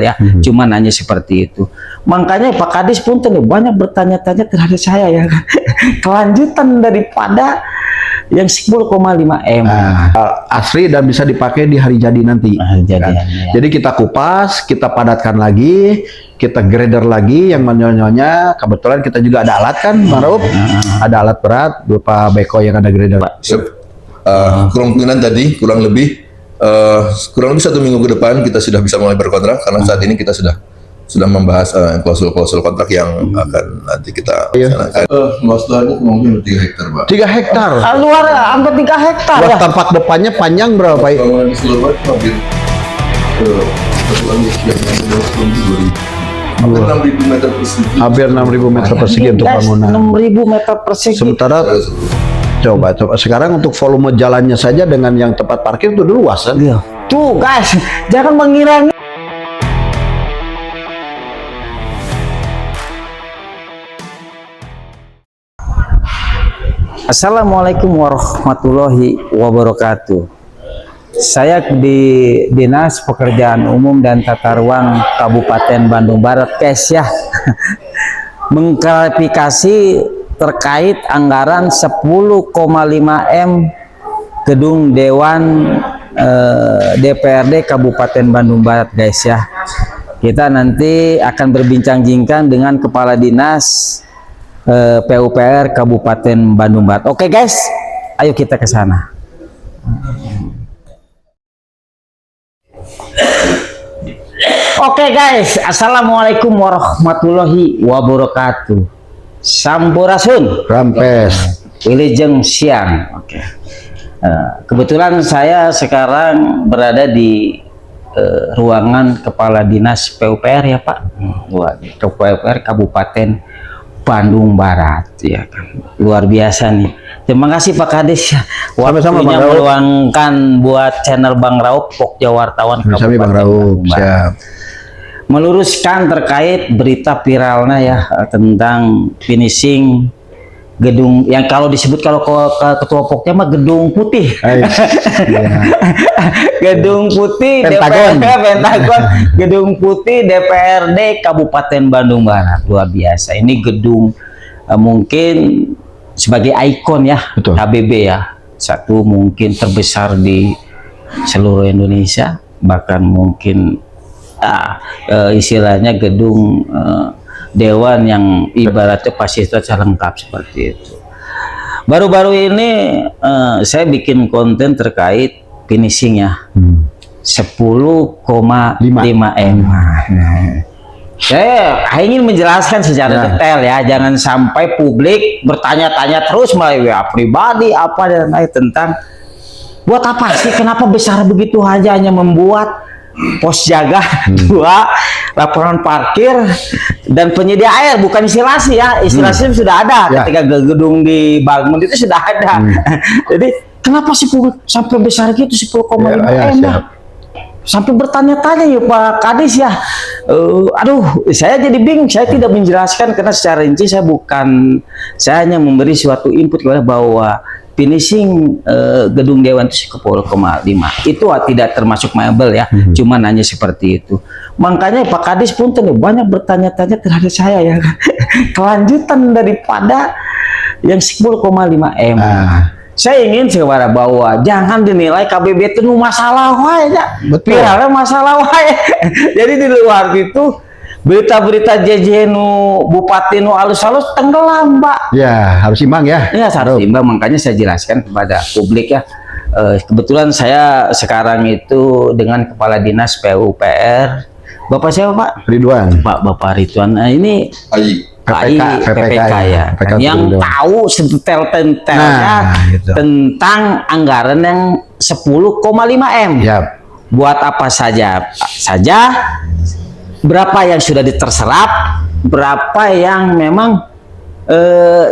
ya, cuman hanya seperti itu. Makanya Pak Kadis pun banyak bertanya-tanya terhadap saya ya, kelanjutan daripada yang 10,5 M. Asli dan bisa dipakai di hari jadi nanti. Ya. Jadi kita kupas, kita padatkan lagi, kita grader lagi yang menyonya. Kebetulan kita juga ada alat kan, Bang Rauf? Ada alat berat berupa beko yang ada grader. Kemungkinan tadi kurang lebih 1 minggu ke depan kita sudah bisa mulai berkontrak, karena saat ini kita sudah membahas klausul-klausul kontrak yang akan nanti kita laksanakan. Luas lahannya mungkin 3 hektar, Pak. 3 hektar. Luar hampir 3 hektar. Luas tampak depannya panjang berapa, Pak? Bangunan keseluruhan hampir hampir 6.000 meter persegi. Hampir 6.000 meter persegi untuk bangunan. 6.000 meter persegi. Sementara coba sekarang untuk volume jalannya saja dengan yang tempat parkir itu luas kan? Iya. Tuh guys, jangan mengira. Assalamualaikum warahmatullahi wabarakatuh. Saya di Dinas Pekerjaan Umum dan Tata Ruang Kabupaten Bandung Barat, guys ya, mengklarifikasi terkait anggaran 10,5 M gedung Dewan DPRD Kabupaten Bandung Barat, guys ya. Kita nanti akan berbincang-bincang dengan Kepala Dinas PUPR Kabupaten Bandung Barat. Oke guys, ayo kita ke sana. Oke guys, assalamualaikum warahmatullahi wabarakatuh. Sampurasun, Rampes, Wilujeng siang. Oke. Kebetulan saya sekarang berada di ruangan Kepala Dinas PUPR ya Pak. PUPR Kabupaten Bandung Barat ya kan. Luar biasa nih. Terima kasih Pak Kadis ya. Waktunya meluangkan buat channel Bang Rauf, Pokja Wartawan Kabupaten Bang Rauf. Siap. Meluruskan terkait berita viralnya ya tentang finishing gedung yang kalau disebut kalau ketua Pokja mah gedung putih. Gedung putih Pentagon. Pentagon, gedung putih DPRD Kabupaten Bandung Barat. Luar biasa. Ini gedung mungkin sebagai ikon ya. Betul. KBB ya. Satu mungkin terbesar di seluruh Indonesia, bahkan mungkin istilahnya gedung dewan yang ibaratnya fasilitas lengkap seperti itu. Baru-baru ini saya bikin konten terkait finishing ya, 10,5 M. Saya ingin menjelaskan secara detail ya, jangan sampai publik bertanya-tanya terus melalui WA pribadi apa dan lain tentang buat apa sih, kenapa besar begitu aja hanya membuat pos jaga, 2 laporan parkir dan penyedia air, bukan instalasi ya. Instalasi sudah ada ketika gedung dibangun itu sudah ada. Jadi kenapa sih sampai besar gitu 10,5 M ya? Sampai bertanya-tanya ya Pak Kadis ya. Aduh, saya jadi bingung. Saya tidak menjelaskan karena secara rinci saya hanya memberi suatu input kepada bahwa finishing gedung dewan itu 10,5 itu tidak termasuk mebel ya, cuman hanya seperti itu. Makanya Pak Kadis pun banyak bertanya-tanya terhadap saya ya, kelanjutan daripada yang 10,5 M. Saya ingin secara bahwa jangan dinilai KBB itu masalah wae ya, viralnya masalah wae. Jadi di luar itu berita-berita JJ bupati alus-alus tenggelam, Mbak. Ya, harus imbang ya. Ya, harus imbang. Makanya saya jelaskan kepada publik ya. Kebetulan saya sekarang itu dengan Kepala Dinas PUPR. Bapak siapa, Pak? Ridwan. Bapak Ridwan. Nah, ini PPK ya. Yang tahu sedetail-detailnya tentang anggaran yang 10,5 M. Yap. Buat apa saja berapa yang sudah diterserap, berapa yang memang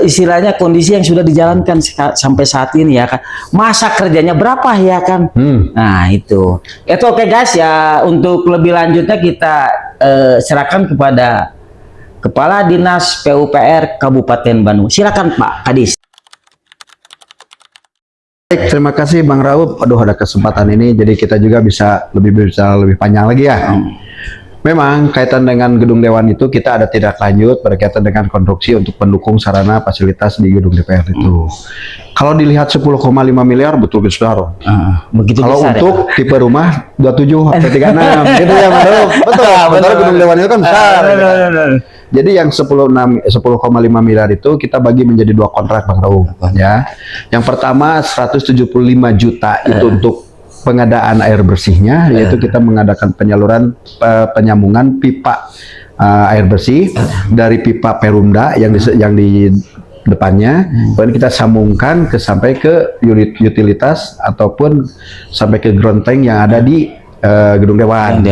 istilahnya kondisi yang sudah dijalankan sampai saat ini ya kan, masa kerjanya berapa ya kan. Nah itu oke guys ya. Untuk lebih lanjutnya kita serahkan kepada Kepala Dinas PUPR Kabupaten Bandung. Silakan Pak Kadis. Baik, terima kasih Bang Rauf. Aduh, ada kesempatan ini jadi kita juga bisa lebih panjang lagi ya. Memang kaitan dengan gedung Dewan itu kita ada tindak lanjut berkaitan dengan konstruksi untuk pendukung sarana fasilitas di gedung DPR itu. Kalau dilihat 10,5 miliar betul besar. Begitu Kalau besar untuk tipe rumah 27 sampai 36 gitu ya, Bang. Betul. Betul, gedung Dewan itu kan besar. Jadi yang 10,5 miliar itu kita bagi menjadi 2 kontrak, Bang Rauf, ya. Yang pertama 175 juta itu untuk pengadaan air bersihnya, yaitu kita mengadakan penyaluran penyambungan pipa air bersih dari pipa Perumda yang di depannya, kemudian kita sambungkan sampai ke utilitas ataupun sampai ke ground tank yang ada di gedung Dewan.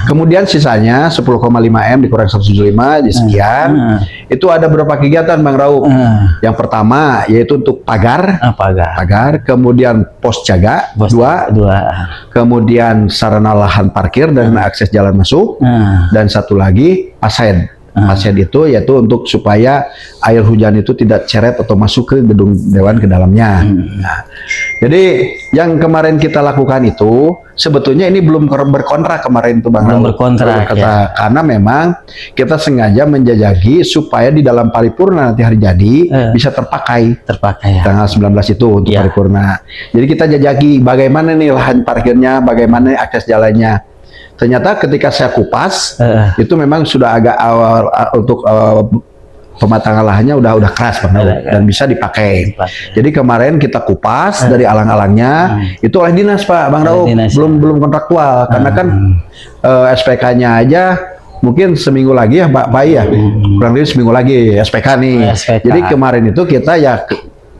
Kemudian sisanya 10,5 M dikurang 175 di sekian. Itu ada beberapa kegiatan, Bang Rauf. Yang pertama yaitu untuk pagar, kemudian pos jaga, dua. Kemudian sarana lahan parkir dan akses jalan masuk, dan satu lagi pasien. Pasien itu yaitu untuk supaya air hujan itu tidak ceret atau masuk ke gedung Dewan ke dalamnya. Nah, jadi yang kemarin kita lakukan itu sebetulnya ini belum berkontrak kemarin itu, Bang. Belum berkontrak ya. Karena memang kita sengaja menjajaki supaya di dalam paripurna nanti hari jadi bisa terpakai ya. Tanggal 19 itu untuk paripurna. Jadi kita jajaki bagaimana nih lahan parkirnya, bagaimana akses jalannya. Ternyata ketika saya kupas itu memang sudah agak awal untuk pematangan lahannya udah keras, Bang, dan bisa dipakai. Jadi kemarin kita kupas dari alang-alangnya itu oleh dinas, Pak, Bang Rauf, belum kontraktual karena kan SPK-nya aja mungkin seminggu lagi ya, Pak ya, kurang lebih seminggu lagi SPK nih. Jadi kemarin itu kita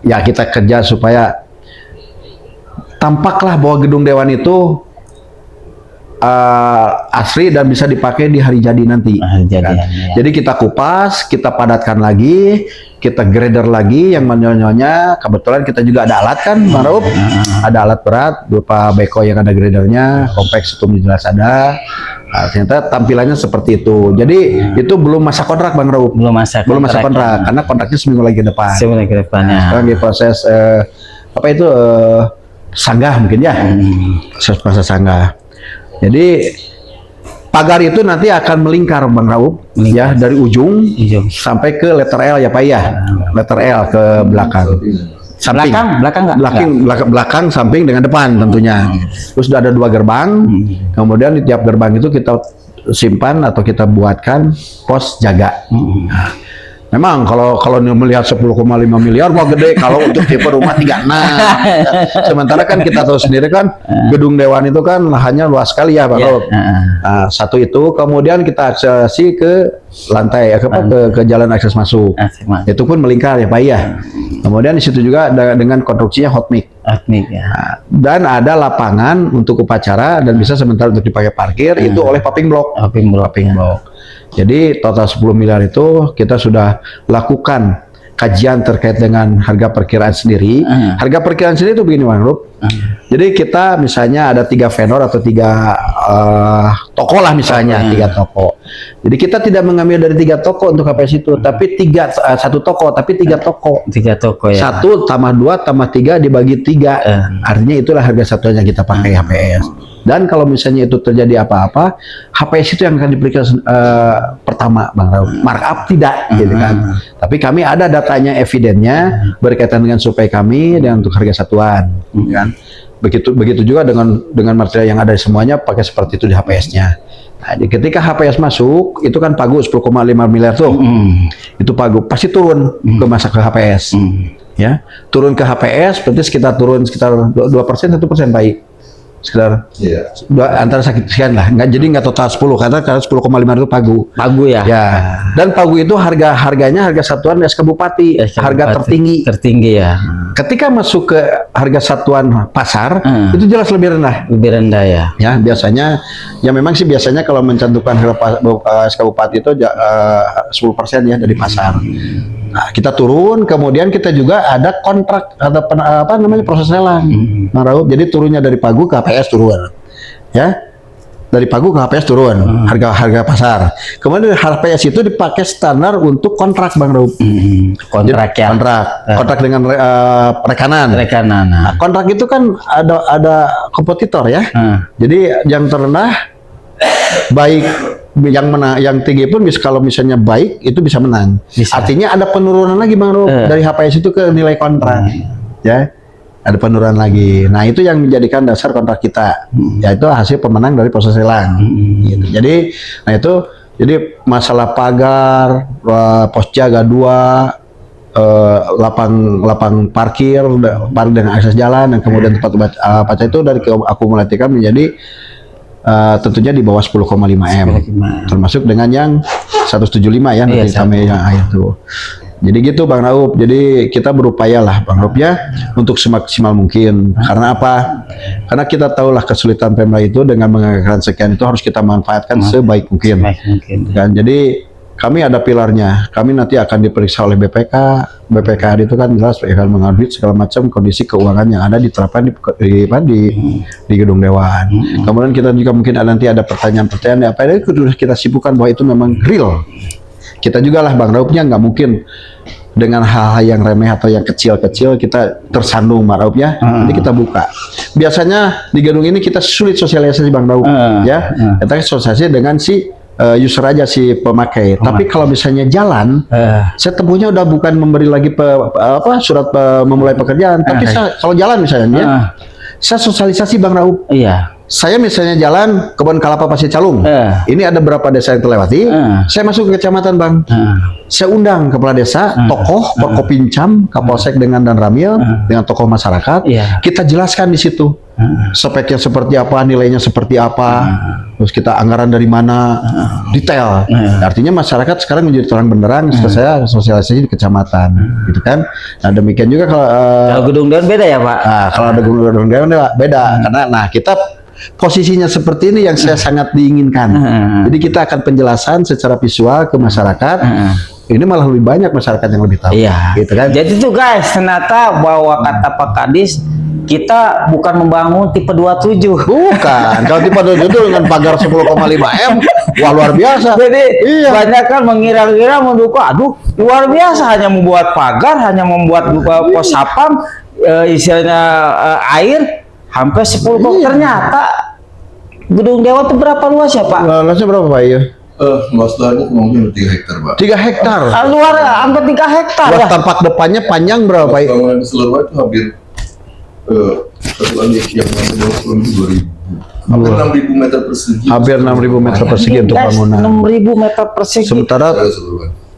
kita kerja supaya tampaklah bahwa gedung Dewan itu asri dan bisa dipakai di hari jadi nanti. Jadi kita kupas, kita padatkan lagi, kita grader lagi yang menyonya. Kebetulan kita juga ada alat kan, Bang Rauf, ada alat berat berupa beko yang ada gradernya, kompleks itu jelas ada. Ternyata tampilannya seperti itu. Jadi itu belum masa kontrak, Bang Rauf. Belum masa kontrak karena kontraknya seminggu lagi ke depan. Sekarang di proses sanggah mungkin ya, proses sanggah. Jadi pagar itu nanti akan melingkar, Bang Rauf, ya, dari ujung sampai ke letter L ya, Pak ya. Letter L ke belakang. Samping. Belakang samping dengan depan tentunya. Terus ada 2 gerbang. Kemudian di tiap gerbang itu kita simpan atau kita buatkan pos jaga. Memang kalau melihat 10,5 miliar wah gede kalau untuk tipe rumah 36. Sementara kan kita tahu sendiri kan gedung Dewan itu kan lahannya luas sekali ya, Pak. Nah, satu itu, kemudian kita aksesi ke lantai ke jalan akses masuk. Itu pun melingkar ya, Pak ya. Kemudian di situ juga dengan konstruksinya hot mix. Nah, dan ada lapangan untuk upacara dan bisa sementara untuk dipakai parkir itu oleh paving block. Jadi total 10 miliar itu kita sudah lakukan kajian terkait dengan harga perkiraan sendiri. Harga perkiraan sendiri itu begini, Bang Rauf. Jadi kita misalnya ada 3 vendor atau 3 toko lah misalnya, 3 toko. Jadi kita tidak mengambil dari 3 toko untuk HPS itu, tapi 1 toko, tapi 3 toko. 3 toko ya. 1 tambah 2 tambah 3 dibagi 3. Artinya itulah harga satuan yang kita pakai HPS. Dan kalau misalnya itu terjadi apa-apa, HPS itu yang akan diberikan pertama, Bang Rauf. Markup tidak, gitu kan. Tapi kami ada datanya, evidennya berkaitan dengan survei kami dan untuk harga satuan, kan. Begitu juga dengan material yang ada semuanya pakai seperti itu di HPS-nya. Nah, ketika HPS masuk, itu kan pagu 10,5 miliar tuh. Itu pagu pasti turun ke HPS. Ya, turun ke HPS berarti turun sekitar 2%, 1% baik. Sekitar antara sekian lah, nggak total 10 karena 10,5 itu pagu ya. Dan pagu itu harganya harga satuan SK Bupati, harga tertinggi ya. Ketika masuk ke harga satuan pasar itu jelas lebih rendah ya. Biasanya ya memang sih biasanya kalau mencantumkan harga SK Bupati itu 10% ya dari pasar. Nah, kita turun, kemudian kita juga ada kontrak atau proses lelang. Jadi turunnya dari pagu ke HPS turun. Ya. Dari pagu ke HPS turun, harga pasar. Kemudian HPS itu dipakai standar untuk kontrak, Bang Rauf. Kontrak dengan rekanan. Nah, kontrak itu kan ada kompetitor ya. Jadi yang terendah baik yang menang, yang tinggi pun bisa, kalau misalnya baik itu bisa menang. Bisa. Artinya ada penurunan lagi Bang Rup dari HPS itu ke nilai kontrak, ya. Ada penurunan lagi. Nah itu yang menjadikan dasar kontrak kita, yaitu hasil pemenang dari proses lelang. Gitu. Jadi, nah itu jadi masalah pagar, pos jaga 2, lapang parkir dengan akses jalan, dan kemudian tempat baca itu dari akumulasikan menjadi tentunya di bawah 10,5 M, termasuk dengan yang 175 ya, nanti sampai yang itu. Jadi gitu Bang Raup. Jadi kita berupaya lah Bang Raup ya untuk semaksimal mungkin. Karena apa? Karena kita tahulah kesulitan Pemda itu dengan menganggarkan sekian itu harus kita manfaatkan sebaik mungkin. Kan? Jadi kami ada pilarnya. Kami nanti akan diperiksa oleh BPK. BPK itu kan jelas akan mengaudit segala macam kondisi keuangan yang ada diterapkan di gedung Dewan. Kemudian kita juga mungkin nanti ada pertanyaan-pertanyaan apa itu sudah kita sibukkan bahwa itu memang real. Kita juga lah Bang Raupnya nggak mungkin dengan hal-hal yang remeh atau yang kecil-kecil kita tersandung Bang Raup ya. Nanti kita buka. Biasanya di gedung ini kita sulit sosialisasi Bang Raup ya. Kita sosialisasi dengan si user aja si pemakai. Tapi kalau misalnya jalan, saya temunya udah bukan memberi lagi surat memulai pekerjaan, tapi kalau jalan misalnya, saya sosialisasi Bang Raup. Iya. Saya misalnya jalan Kebon Kelapa Pasir Calung, ini ada berapa desa yang terlewati, saya masuk ke kecamatan Bang, saya undang kepala desa, tokoh, Forkopincam, Kapolsek dengan Dan Ramil, dengan tokoh masyarakat, kita jelaskan di situ, speknya seperti apa, nilainya seperti apa, terus kita anggaran dari mana, detail. Artinya masyarakat sekarang menjadi terang benderang, saya sosialisasi di kecamatan, gitu kan. Nah demikian juga kalau gedung Dewan beda ya Pak? Nah, kalau ada gedung Dewan beda, karena kita posisinya seperti ini yang saya sangat diinginkan. Jadi kita akan penjelasan secara visual ke masyarakat. Ini malah lebih banyak masyarakat yang lebih tahu. Iya. Gitu kan? Jadi tuh guys, ternyata bahwa kata Pak Kadis, kita bukan membangun tipe 27. Bukan. Kalau tipe 27 itu dengan pagar 10,5 M, wah luar biasa. Jadi banyak kan mengira-ngira mendukung, aduh luar biasa, hanya membuat pagar, hanya membuat pos sapam, istilahnya air. Hampir 10 kok. Ternyata gedung Dewan itu berapa luas ya Pak? Luasnya berapa Pak? Iya. Luas lahannya mungkin 3 hektar Pak. 3 hektar. Luar hampir 3 hektar. Luas Ya? tampak depannya panjang berapa Pak? Bangunan keseluruhan itu hampir satu lanjut yang masih 2000. Hampir 6.000 meter persegi. Hampir 6.000 meter persegi untuk bangunan. 6.000 meter persegi. Sementara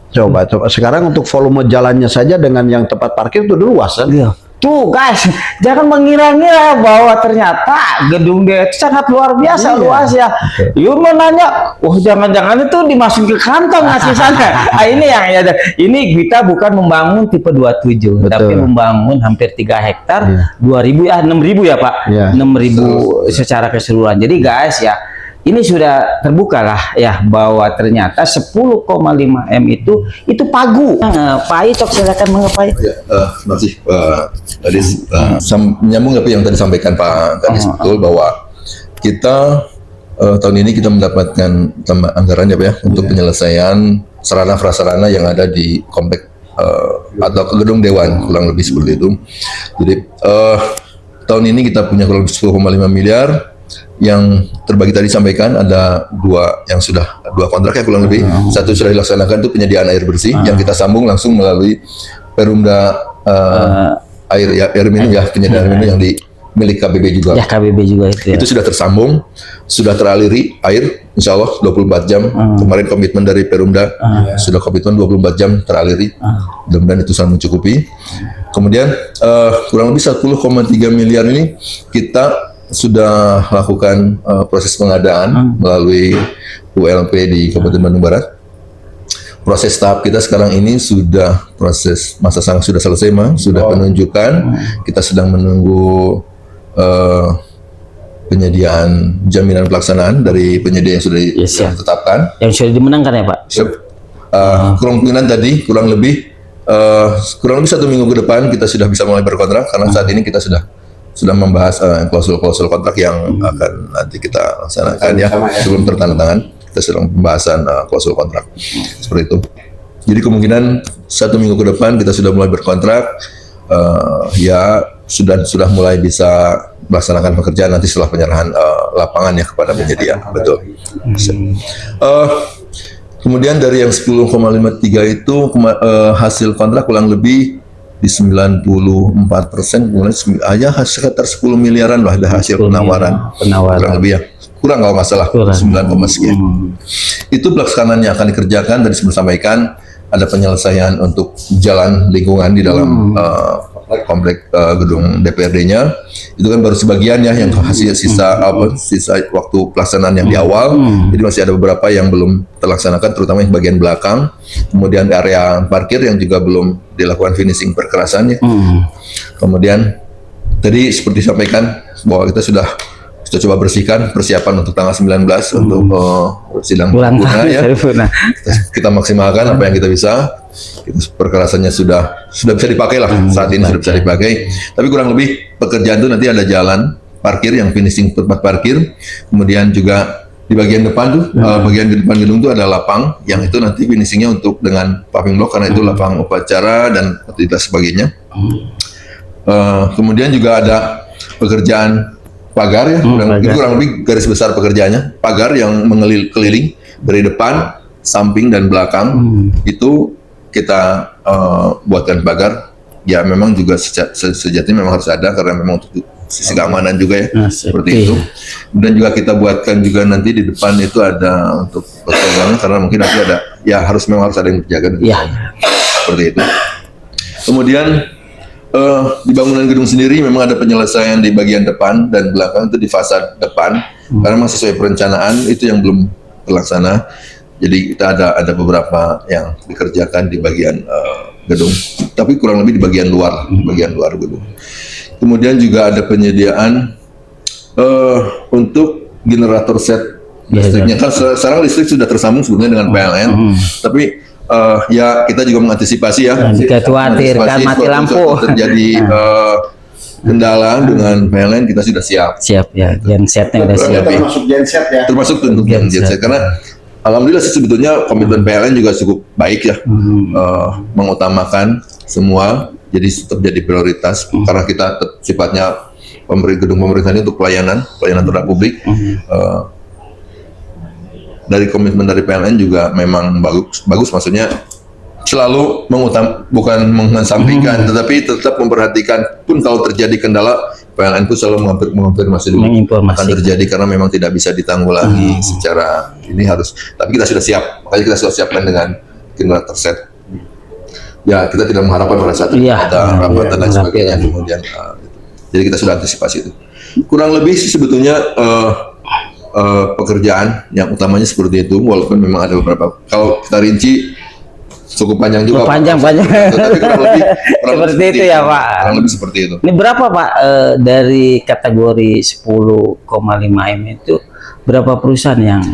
coba sekarang untuk volume jalannya saja dengan yang tempat parkir itu luas kan? Iya. Tuh guys, jangan mengira-ngira bahwa ternyata gedung dia itu sangat luar biasa luas ya. Yuk mau nanya, jangan-jangan itu dimasukin ke kantong ngasih sana. Ini yang ada. Ini kita bukan membangun tipe 27, tapi membangun hampir 3 hektar, 2.000 ya, 6.000 ya Pak, 6.000 secara keseluruhan. Jadi guys ya, ini sudah terbuka lah ya bahwa ternyata 10,5 M itu pagu. Pak Icok silakan mengapai. Terima kasih Pak Kadis. Menyambung apa yang tadi sampaikan Pak Kadis, betul bahwa kita tahun ini kita mendapatkan anggaran ya Pak ya untuk penyelesaian sarana prasarana yang ada di komplek atau ke gedung Dewan, kurang lebih seperti itu. Jadi tahun ini kita punya kurang lebih 10,5 miliar. Yang terbagi tadi sampaikan ada dua kontrak ya kurang lebih. Satu sudah dilaksanakan itu penyediaan air bersih yang kita sambung langsung melalui Perumda air minum ya, penyediaan air minum yang di milik KBB juga. Ya KBB juga itu. Ya. Itu sudah tersambung, sudah teraliri air, insya Allah 24 jam. Kemarin komitmen dari Perumda sudah komitmen 24 jam teraliri. Mudah-mudahan itu sangat mencukupi. Kemudian kurang lebih 1,3 miliar ini kita sudah lakukan proses pengadaan melalui ULP di Kabupaten Bandung Barat. Proses tahap kita sekarang ini sudah proses masa sang sudah selesai, sudah penunjukan. Kita sedang menunggu penyediaan jaminan pelaksanaan dari penyedia yang sudah ditetapkan. Yang sudah dimenangkan ya Pak? Kemungkinan tadi kurang lebih 1 minggu ke depan kita sudah bisa mulai berkontrak karena saat ini kita sudah membahas klausul-klausul kontrak yang akan nanti kita laksanakan ya sebelum tertandatangan. Kita sedang pembahasan klausul kontrak seperti itu. Jadi kemungkinan 1 minggu ke depan kita sudah mulai berkontrak. Ya sudah mulai bisa melaksanakan pekerjaan nanti setelah penyerahan lapangan ya kepada penyedia. Betul. Kemudian dari yang 10,53 itu hasil kontrak kurang lebih di 94%, kemudian hanya sekitar 10 miliaran lah ada hasil penawaran. Kurang lebih ya. Kurang kalau nggak salah, 9, sekian. Itu pelaksanaan yang akan dikerjakan, tadi sebelum sampaikan ada penyelesaian untuk jalan lingkungan di dalam komplek gedung DPRD-nya. Itu kan baru sebagian ya yang hasil sisa waktu pelaksanaan yang di awal. Jadi masih ada beberapa yang belum terlaksanakan, terutama yang bagian belakang. Kemudian area parkir yang juga belum dilakukan finishing perkerasannya. Kemudian tadi seperti disampaikan bahwa kita sudah coba bersihkan persiapan untuk tanggal 19 untuk sidang paripurna ya. Kita maksimalkan apa yang kita bisa. Perkerasannya sudah bisa dipakai lah saat ini, sudah bisa dipakai. Tapi kurang lebih pekerjaan itu nanti ada jalan parkir yang finishing tempat parkir. Kemudian juga di bagian depan tuh, bagian di depan gedung itu ada lapang yang itu nanti finishingnya untuk dengan paving block karena itu lapang upacara dan aktivitas sebagainya. Kemudian juga ada pekerjaan pagar ya, kurang lebih garis besar pekerjaannya, pagar yang mengeliling dari depan, samping dan belakang. Itu kita buatkan pagar. Ya memang juga sejatinya memang harus ada karena memang untuk sisi keamanan juga ya, seperti itu. Dan juga kita buatkan juga nanti di depan itu ada untuk pertolongan karena mungkin nanti ada, ya memang harus ada yang berjaga. Seperti itu. Kemudian di bangunan gedung sendiri memang ada penyelesaian di bagian depan dan belakang itu di fasad depan karena masih sesuai perencanaan itu yang belum terlaksana. Jadi kita ada beberapa yang dikerjakan di bagian gedung, tapi kurang lebih di bagian luar gedung. Kemudian juga ada penyediaan untuk generator set listriknya. Kan sekarang listrik sudah tersambung sebetulnya dengan PLN, tapi ya kita juga mengantisipasi ya. Jika khawatirkan mati lampu terjadi kendala dengan PLN, kita sudah siap. Siap ya, gensetnya udah siap. Termasuk genset ya. Termasuk untuk genset karena alhamdulillah sih sebetulnya komitmen PLN juga cukup baik ya, mengutamakan semua, jadi tetap jadi prioritas karena kita sifatnya gedung pemerintah ini untuk pelayanan terhadap publik. Dari komitmen dari PLN juga memang bagus maksudnya selalu bukan mengesampingkan, tetapi tetap memperhatikan pun kalau terjadi kendala PLN pun selalu mengonfirmasi dulu akan terjadi karena memang tidak bisa ditanggulangi secara ini harus. Tapi kita sudah siap, makanya kita sudah siapkan dengan generator set. Ya kita tidak mengharapkan pada saat ada rapat dan lain sebagainya kemudian. Jadi kita sudah antisipasi itu. Kurang lebih sih sebetulnya pekerjaan yang utamanya seperti itu, walaupun memang ada beberapa. Kalau kita rinci cukup panjang juga. Panjang. Tapi kurang lebih seperti itu ya Pak. Kurang lebih seperti itu. Ini berapa Pak dari kategori 10,5 M itu berapa perusahaan yang?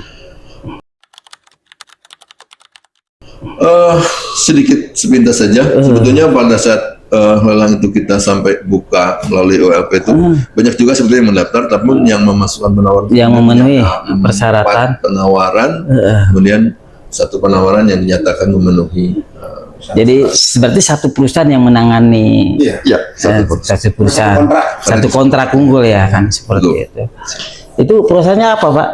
Sedikit sepintas saja. Sebetulnya pada saat lelang itu kita sampai buka melalui OLP itu banyak juga sebetulnya yang mendaftar, tapi yang memasukkan penawaran yang memenuhi persyaratan penawaran, kemudian satu penawaran yang dinyatakan memenuhi. Jadi berarti satu perusahaan yang menangani satu perusahaan, satu kontrak unggul ya kan seperti itu. Itu perusahaannya apa Pak?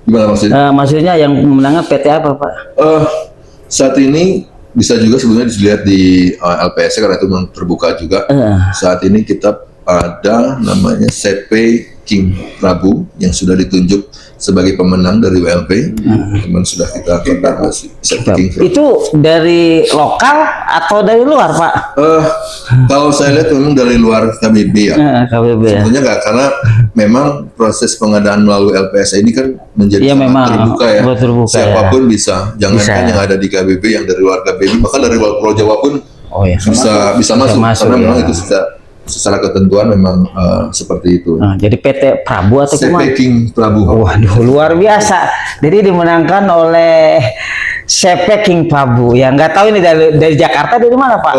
Gimana maksudnya? Maksudnya yang menangani PT apa Pak? Saat ini bisa juga sebenarnya dilihat di LPS karena itu terbuka juga. Saat ini kita ada namanya CP King Prabu yang sudah ditunjuk sebagai pemenang dari WLP. Teman sudah kita konfirmasi. Itu dari lokal atau dari luar Pak? Kalau saya lihat memang dari luar KBB ya. KBB ya. Sebenarnya nggak, karena memang proses pengadaan melalui LPS ini kan menjadi terbuka ya. Siapapun bisa, jangankan yang ada di KBB, yang dari luar KBB, bahkan dari luar Pulau Jawa pun bisa masuk karena memang itu secara ketentuan memang seperti itu. Jadi PT Prabu atau CP King Prabu. Waduh, luar biasa. Jadi dimenangkan oleh CP King Prabu. Ya nggak tahu ini dari Jakarta, dari mana Pak?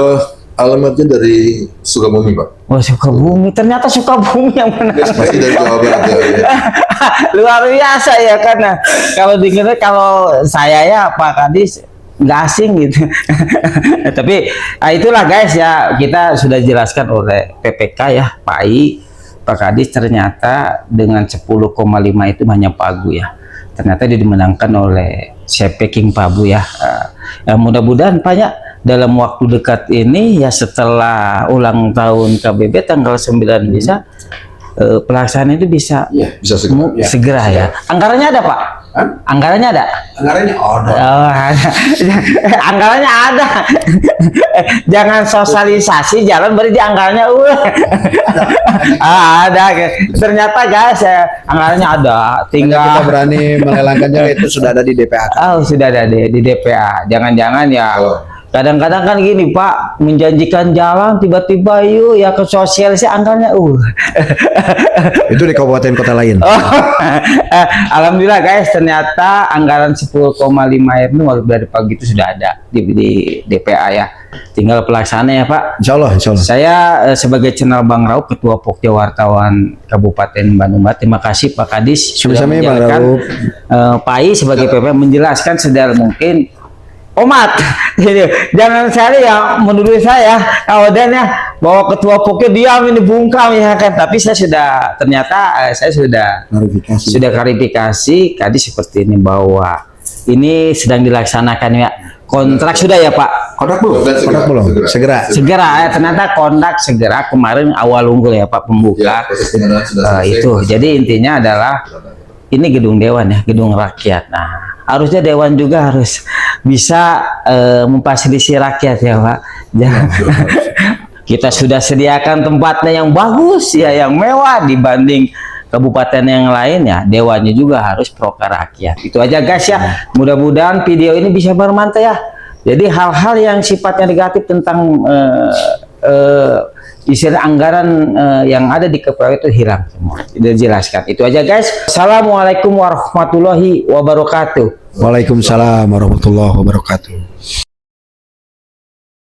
Alamatnya dari Sukabumi Pak. Oh Sukabumi, ternyata Sukabumi yang menang. Masih dari Jawa Barat ya. Luar biasa ya, karena kalau dengar kalau saya ya Pak Kadis nggak asing gitu. Tapi itulah guys ya, kita sudah jelaskan oleh PPK ya, Pak I, Pak Kadis, ternyata dengan 10,5 itu hanya pagu ya. Ternyata dia dimenangkan oleh CP King Pabu ya. Ya mudah-mudahan Pak ya, dalam waktu dekat ini ya, setelah ulang tahun KBB tanggal 9 bisa pelaksanaan itu bisa Bisa segera. segera ya. Anggarannya ada Pak? Anggarannya ada? Anggarannya ada. Oh, anggarannya ada. Jangan sosialisasi jalan beri di anggarannya. Ada. Ternyata guys, anggarannya ada. Kita Tinggal berani melelangkannya, itu sudah ada di DPA. oh, sudah ada di DPA. Jangan-jangan ya. Kadang-kadang kan gini Pak, menjanjikan jalan tiba-tiba yuk ya ke sosialisasi anggarannya Itu di kabupaten kota lain. Oh, alhamdulillah guys, ternyata anggaran 10,5 itu dari pagi itu sudah ada di DPA ya. Tinggal pelaksana ya Pak. Insya Allah, insya Allah. Saya sebagai channel Bang Raup, Ketua Pokja Wartawan Kabupaten Bandung Barat, terima kasih Pak Kadis sudah Sama-sama, Bang menjelaskan. Raup. Pak I sebagai PP menjelaskan sedal mungkin. Omat, jangan saya yang menuduh saya, kawadannya bahwa ketua Pokja diam ini bungkam ya kan, tapi saya sudah ternyata saya sudah klarifikasi tadi seperti ini bahwa ini sedang dilaksanakan ya, kontrak sudah ya Pak, Kodak belum? Segera. segera ternyata kontrak segera kemarin awal unggul ya Pak pembuka Proses pengadaan sudah selesai. itu, jadi intinya adalah ini gedung dewan ya, gedung rakyat. Nah, harusnya dewan juga harus bisa memfasilitasi rakyat ya Pak. Jangan kita sudah sediakan tempatnya yang bagus ya, yang mewah dibanding kabupaten yang lain ya. Dewannya juga harus pro ke rakyat. Itu aja guys ya. Mudah-mudahan video ini bisa bermanfaat ya. Jadi hal-hal yang sifatnya negatif tentang istilah anggaran yang ada di kepala itu hilang semua. Sudah jelaskan. Itu aja guys. Assalamualaikum warahmatullahi wabarakatuh. Waalaikumsalam warahmatullahi wabarakatuh.